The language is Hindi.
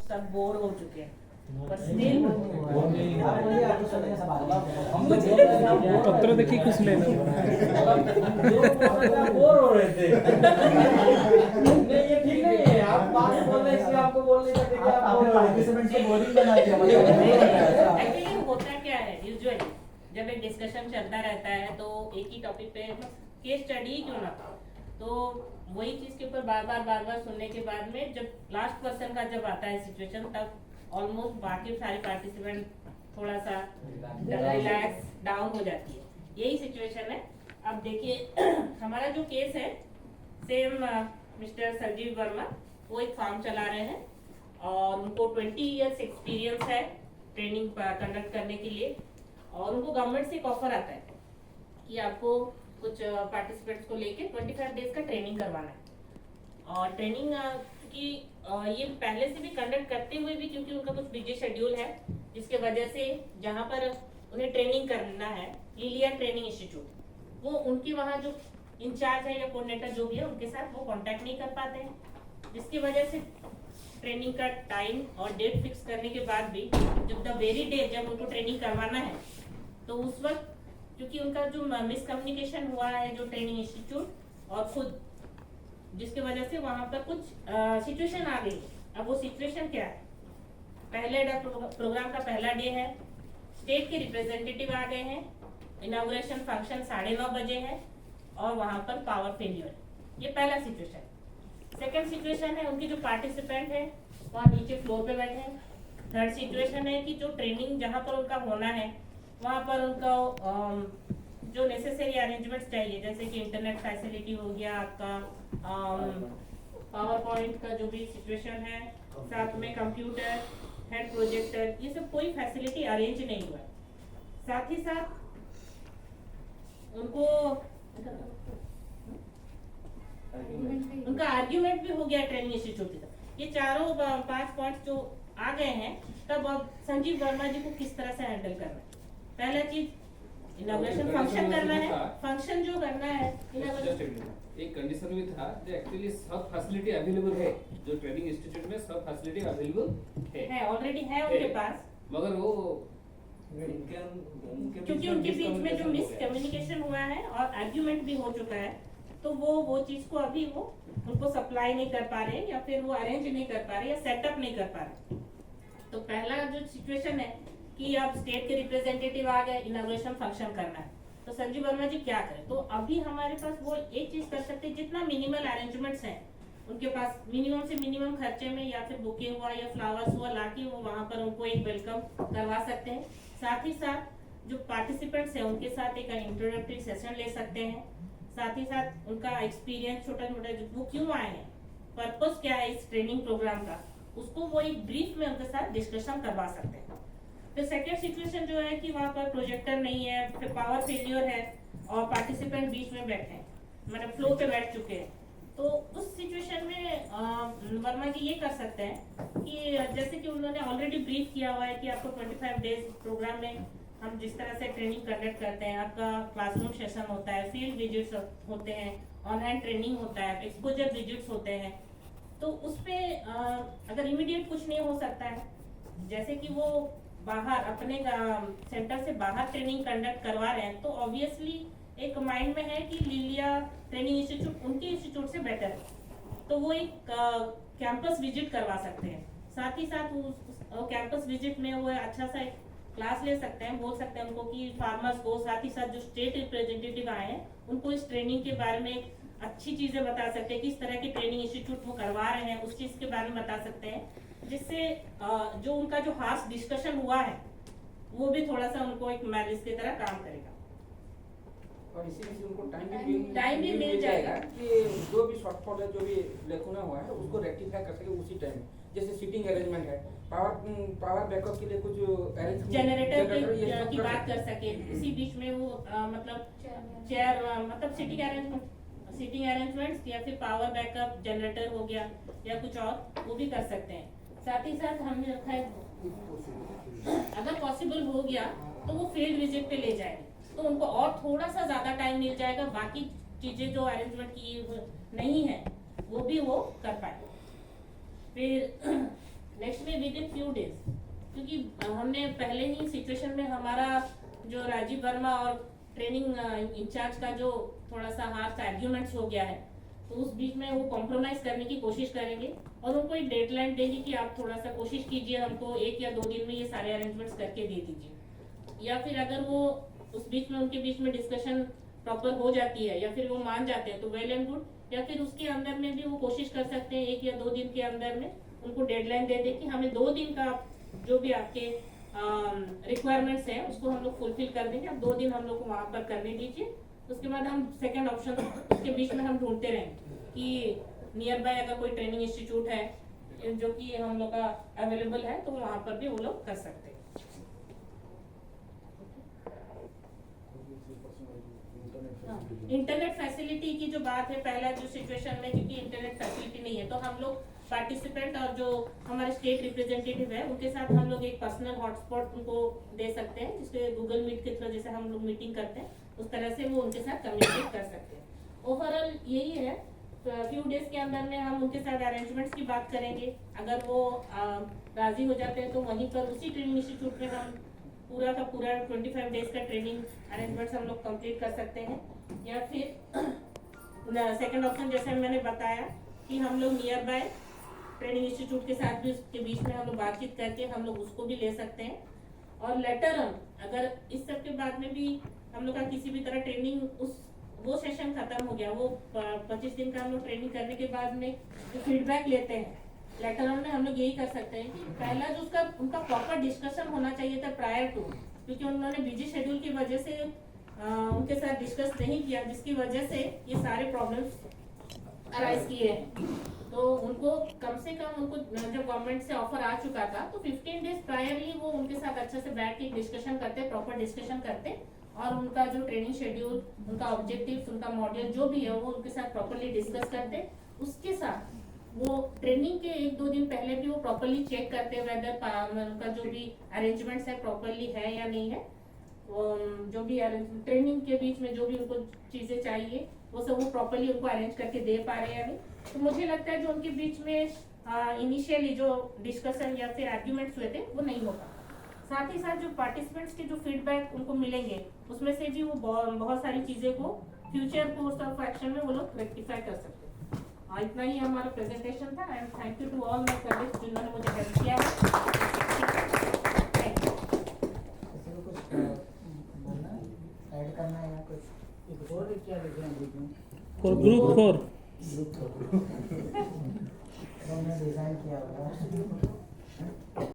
सब बोर हो चुके हैं, पर स्टिल पत्र देखिए कुछ लेना बोर हो रहे थे। नहीं ये ठीक नहीं है, आप बात बोल रहे हैं इसलिए आपको बोलने का कि आप पार्टिसिपेंट से बोरिंग बना दिया। एक्चुअली होता क्या है यूजुअली जब एक डिस्कशन चलता रहता है तो एक ही टॉपिक पे केस स्टडी क्यों ना, तो वही चीज के ऊपर बार बार सुनने के बाद में जब लास्ट पर्सन का जब आता है सिचुएशन, तब ऑलमोस्ट बाकी सारे पार्टिसिपेंट थोड़ा सा रिलैक्स डाउन हो जाती है। यही सिचुएशन है। अब देखिए हमारा जो केस है, सेम मिस्टर संजीव वर्मा, वो एक फार्म चला रहे हैं और उनको 20 इयर्स एक्सपीरियंस है ट्रेनिंग कंडक्ट करने के लिए, और उनको गवर्नमेंट से एक ऑफर आता है कि आपको कुछ पार्टिसिपेंट्स को लेके 25 डेज का ट्रेनिंग करवाना है। और ट्रेनिंग की ये पहले से भी कंडक्ट करते हुए भी, क्योंकि उनका कुछ बिजी शेड्यूल है, जिसके वजह से जहाँ पर उन्हें ट्रेनिंग करना है लिलिया ट्रेनिंग इंस्टीट्यूट, वो उनके वहाँ जो इंचार्ज है या कोऑर्डिनेटर जो भी है उनके साथ वो कांटेक्ट नहीं कर पाते हैं, जिसकी वजह से ट्रेनिंग का टाइम और डेट फिक्स करने के बाद भी जब द वेरी डे जब उनको ट्रेनिंग करवाना है, तो उस वक्त क्योंकि उनका जो मिसकम्युनिकेशन हुआ है जो ट्रेनिंग इंस्टीट्यूट और खुद, जिसकी वजह से वहाँ पर कुछ सिचुएशन आ गई। अब वो सिचुएशन क्या है, पहले प्रोग्राम का पहला डे है, स्टेट के रिप्रेजेंटेटिव आ गए हैं, इनॉग्रेशन फंक्शन 9:30 बजे है और वहाँ पर पावर फेलियर है। ये पहला सिचुएशन। सेकंड सिचुएशन है उनके जो पार्टिसिपेंट है वहाँ नीचे फ्लोर पे बैठे हैं। थर्ड सिचुएशन है कि जो ट्रेनिंग जहाँ पर उनका होना है वहाँ पर उनका जो नेसेसरी अरेंजमेंट्स चाहिए, जैसे कि इंटरनेट फैसिलिटी हो गया, आपका पावर पॉइंट का जो भी सिचुएशन है, साथ में कंप्यूटर, हेड प्रोजेक्टर, ये सब कोई फैसिलिटी अरेंज नहीं हुआ है। साथ ही साथ उनको उनका आर्ग्यूमेंट भी हो गया ट्रेनिंग इंस्टीट्यूट की तरफ। ये चारों 5 पॉइंट्स जो आ गए हैं, तब अब संजीव वर्मा जी को किस तरह से हैंडल करना है। पहला चीज इनॉग्रेशन फंक्शन करना है, फंक्शन जो करना है एक कंडीशन भी था जो एक्चुअली सब फैसिलिटी अवेलेबल है, जो ट्रेनिंग इंस्टीट्यूट में सब फैसिलिटी अवेलेबल है ऑलरेडी है उनके पास, मगर वो क्योंकि उनके बीच में जो मिसकम्युनिकेशन हुआ है और आर्ग्यूमेंट भी हो चुका है, तो वो चीज को अभी वो उनको सप्लाई नहीं कर पा रहे, या फिर वो अरेंज नहीं कर पा रहे, या सेटअप नहीं कर पा रहे। तो पहला जो सिचुएशन है कि अब स्टेट के रिप्रेजेंटेटिव आ गए, इनॉग्रेशन फंक्शन करना है, तो संजीव वर्मा जी क्या करें। तो अभी हमारे पास वो एक चीज कर सकते हैं, जितना मिनिमल अरेंजमेंट्स हैं उनके पास, मिनिमम से मिनिमम खर्चे में, या फिर बुके हुआ या फ्लावर्स हुआ लाके वो वहाँ पर उनको एक वेलकम करवा सकते हैं। साथ ही साथ जो पार्टिसिपेंट्स हैं उनके साथ एक इंट्रोडक्टरी सेशन ले सकते हैं। साथ ही साथ उनका एक्सपीरियंस छोटा छोटा वो क्यों आए हैं, पर्पस क्या है इस ट्रेनिंग प्रोग्राम का, उसको वो एक ब्रीफ में उनके साथ डिस्कशन करवा सकते हैं। तो सेकेंड सिचुएशन जो है कि वहाँ पर प्रोजेक्टर नहीं है, फिर पावर फेलियर है और पार्टिसिपेंट बीच में बैठे हैं, मतलब फ्लो पे बैठ चुके हैं, तो उस सिचुएशन में वर्मा जी ये कर सकते हैं कि जैसे कि उन्होंने ऑलरेडी ब्रीफ किया हुआ है कि आपको 25 डेज प्रोग्राम में हम जिस तरह से ट्रेनिंग कंडक्ट करते हैं, आपका क्लासरूम सेशन होता है, फील्ड विजिट्स होते हैं, ऑनलाइन ट्रेनिंग होता है, एक्सपोजर विजिट्स होते हैं, तो उस पर अगर इमीडिएट कुछ नहीं हो सकता है, जैसे कि वो बाहर अपने सेंटर से बाहर ट्रेनिंग कंडक्ट करवा रहे हैं, तो ऑब्वियसली एक माइंड में है कि लिलिया ट्रेनिंग इंस्टीट्यूट उनके इंस्टीट्यूट से बेटर है, तो वो एक कैंपस विजिट करवा सकते हैं। साथ ही साथ कैंपस विजिट में वो अच्छा सा एक क्लास ले सकते हैं, बोल सकते हैं उनको कि फार्मर्स को, साथ ही साथ जो स्टेट रिप्रेजेंटेटिव आए हैं उनको इस ट्रेनिंग के बारे में अच्छी चीजें बता सकते हैं, किस तरह की ट्रेनिंग इंस्टीट्यूट वो करवा रहे हैं उस चीज के बारे में बता सकते हैं, जिससे जो उनका जो हार्श डिस्कशन हुआ है वो भी थोड़ा सा उनको एक मैरिज की तरह काम करेगा, और इसी में उनको टाइम भी मिल जाएगा कि जो भी शॉर्टफॉल है, जो भी लेकुना हुआ है उसको रेक्टिफाई कर सके उसी टाइम। जैसे सीटिंग अरेंजमेंट है, पावर बैकअप के लिए कुछ अरेंज जनरेटर की बात कर सके, इसी बीच में वो मतलब चेयर मतलब सीटिंग अरेंजमेंट्स या फिर पावर बैकअप जनरेटर हो गया या कुछ और वो भी कर सकते हैं। साथ ही साथ हमने रखा है अगर पॉसिबल हो गया तो वो फील्ड विजिट पे ले जाएंगे, तो उनको और थोड़ा सा ज्यादा टाइम मिल जाएगा, बाकी चीजें जो अरेंजमेंट की नहीं है वो भी वो कर पाए। फिर नेक्स्ट में विद इन फ्यू डेज, क्योंकि हमने पहले ही सिचुएशन में हमारा जो राजीव वर्मा और ट्रेनिंग इंचार्ज का जो थोड़ा सा हार्श आर्ग्यूमेंट्स हो गया है, तो उस बीच में वो कॉम्प्रोमाइज करने की कोशिश करेंगे और उनको एक डेडलाइन देंगे कि आप थोड़ा सा कोशिश कीजिए, हमको 1 या 2 दिन में ये सारे अरेंजमेंट्स करके दे दीजिए। या फिर अगर वो उस बीच में उनके बीच में डिस्कशन प्रॉपर हो जाती है या फिर वो मान जाते हैं तो वेल एंड गुड, या फिर उसके अंदर में भी वो कोशिश कर सकते हैं 1 या 2 दिन के अंदर में उनको डेडलाइन दे दे कि हमें 2 दिन का जो भी आपके रिक्वायरमेंट्स हैं उसको हम लोग फुलफिल कर देंगे, अब 2 दिन हम लोग को वहाँ पर करने दीजिए। उसके बाद हम सेकेंड ऑप्शन उसके बीच में हम ढूंढते रहेंगे कि नियर बाय अगर कोई ट्रेनिंग इंस्टीट्यूट है जो कि हम लोग का अवेलेबल है तो वहाँ पर भी वो लोग कर सकते हैं। इंटरनेट फैसिलिटी की जो बात है, पहला जो सिचुएशन में क्योंकि इंटरनेट फैसिलिटी नहीं है तो हम लोग पार्टिसिपेंट और जो हमारे स्टेट रिप्रेजेंटेटिव है उनके साथ हम लोग एक पर्सनल हॉटस्पॉट उनको दे सकते हैं, जिसके गूगल मीट के थ्रू जैसे हम लोग मीटिंग करते हैं उस तरह से वो उनके साथ कम्युनिकेट कर सकते हैं। ओवरऑल यही है, फ्यू डेज के अंदर में हम उनके साथ अरेंजमेंट्स की बात करेंगे, अगर वो राजी हो जाते हैं तो वहीं पर उसी ट्रेनिंग इंस्टीट्यूट में हम पूरा का पूरा 25 डेज का ट्रेनिंग अरेंजमेंट्स हम लोग कंप्लीट कर सकते हैं। या फिर सेकंड ऑप्शन जैसे मैंने बताया कि हम लोग नियर बाय ट्रेनिंग इंस्टीट्यूट के साथ भी उसके बीच में हम लोग बातचीत करके हम लोग उसको भी ले सकते हैं। और लेटर ऑन अगर इस सब के बाद में भी हम लोग का किसी भी तरह ट्रेनिंग वो सेशन खत्म हो गया, वो 25 दिन का हम लोग ट्रेनिंग करने के बाद में जो फीडबैक लेते हैं लेटर ऑन में हम लोग यही कर सकते हैं कि पहला जो उसका उनका प्रॉपर डिस्कशन होना चाहिए था प्रायर टू, क्योंकि उन्होंने बिजी शेड्यूल की वजह से उनके साथ डिस्कस नहीं किया, जिसकी वजह से ये सारे प्रॉब्लम्स अराइज किए हैं। तो उनको कम से कम उनको जब गवर्नमेंट से ऑफर आ चुका था तो 15 डेज प्रायरली वो उनके साथ अच्छे से बैठ के डिस्कशन करते, प्रॉपर डिस्कशन करते और उनका जो ट्रेनिंग शेड्यूल, उनका ऑब्जेक्टिव्स, उनका मॉड्यूल जो भी है वो उनके साथ प्रॉपरली डिस्कस करते। उसके साथ वो ट्रेनिंग के 1-2 दिन पहले भी वो प्रॉपरली चेक करते वेदर उनका जो भी अरेंजमेंट्स है प्रॉपरली है या नहीं है, जो भी ट्रेनिंग के बीच में जो भी उनको चीजें चाहिए वो सब वो प्रॉपरली उनको अरेंज करके दे पा रहे हैं या नहीं। तो मुझे लगता है जो उनके बीच में इनिशियली जो डिस्कशन या फिर आर्ग्यूमेंट्स हुए थे वो नहीं होगा। साथ ही साथ जो पार्टिसिपेंट्स के जो फीडबैक उनको मिलेंगे उसमें से भी वो बहुत सारी चीजें को फ्यूचर कोर्स ऑफ एक्शन में वो लोग रेक्टिफाई कर सकते हैं। इतना ही हमारा प्रेजेंटेशन था and thank you to all my colleagues जिन्होंने मुझे हेल्प किया है। ऐड करना है या कुछ और क्या लिखे हैं ग्रुप में? ग्रुप 4 हमने डिजाइन किया हुआ है।